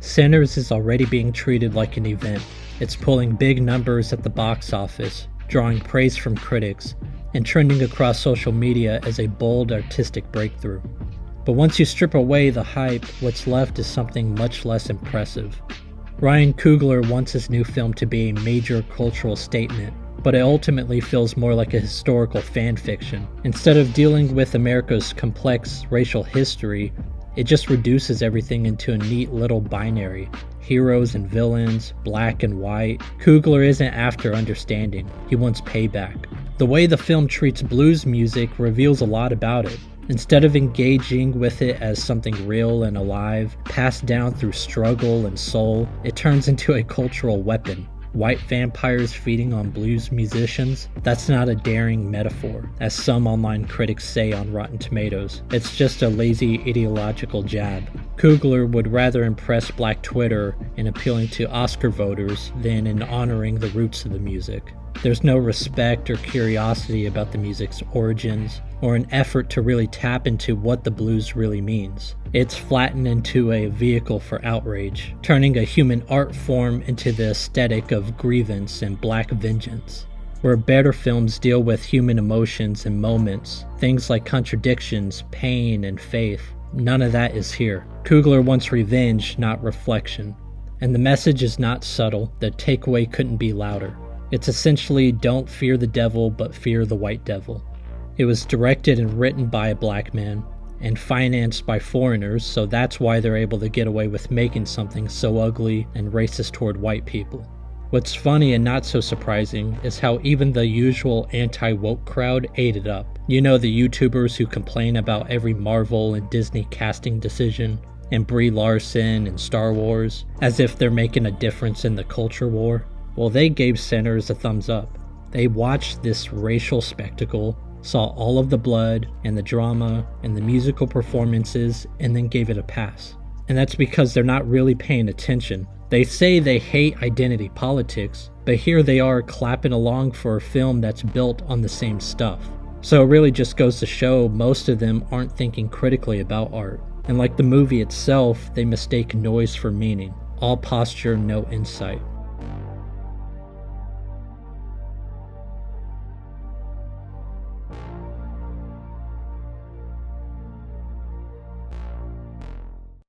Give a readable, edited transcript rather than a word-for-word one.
Sinners is already being treated like an event. It's pulling big numbers at the box office, drawing praise from critics, and trending across social media as a bold artistic breakthrough. But once you strip away the hype, what's left is something much less impressive. Ryan Coogler wants his new film to be a major cultural statement, but it ultimately feels more like a historical fan fiction. Instead of dealing with America's complex racial history, it just reduces everything into a neat little binary. Heroes and villains, black and white. Coogler isn't after understanding, he wants payback. The way the film treats blues music reveals a lot about it. Instead of engaging with it as something real and alive, passed down through struggle and soul, it turns into a cultural weapon. White vampires feeding on blues musicians? That's not a daring metaphor, as some online critics say on Rotten Tomatoes. It's just a lazy ideological jab. Coogler would rather impress Black Twitter in appealing to Oscar voters than in honoring the roots of the music. There's no respect or curiosity about the music's origins, or an effort to really tap into what the blues really means. It's flattened into a vehicle for outrage, turning a human art form into the aesthetic of grievance and black vengeance. Where better films deal with human emotions and moments, things like contradictions, pain, and faith, none of that is here. Coogler wants revenge, not reflection. And the message is not subtle, the takeaway couldn't be louder. It's essentially don't fear the devil, but fear the white devil. It was directed and written by a black man, and financed by foreigners, so that's why they're able to get away with making something so ugly and racist toward white people. What's funny and not so surprising is how even the usual anti-woke crowd ate it up. You know, the YouTubers who complain about every Marvel and Disney casting decision, and Brie Larson and Star Wars, as if they're making a difference in the culture war. Well, they gave Sinners a thumbs up. They watched this racial spectacle, saw all of the blood and the drama and the musical performances, and then gave it a pass. And that's because they're not really paying attention. They say they hate identity politics, but here they are clapping along for a film that's built on the same stuff. So it really just goes to show most of them aren't thinking critically about art. And like the movie itself, they mistake noise for meaning. All posture, no insight.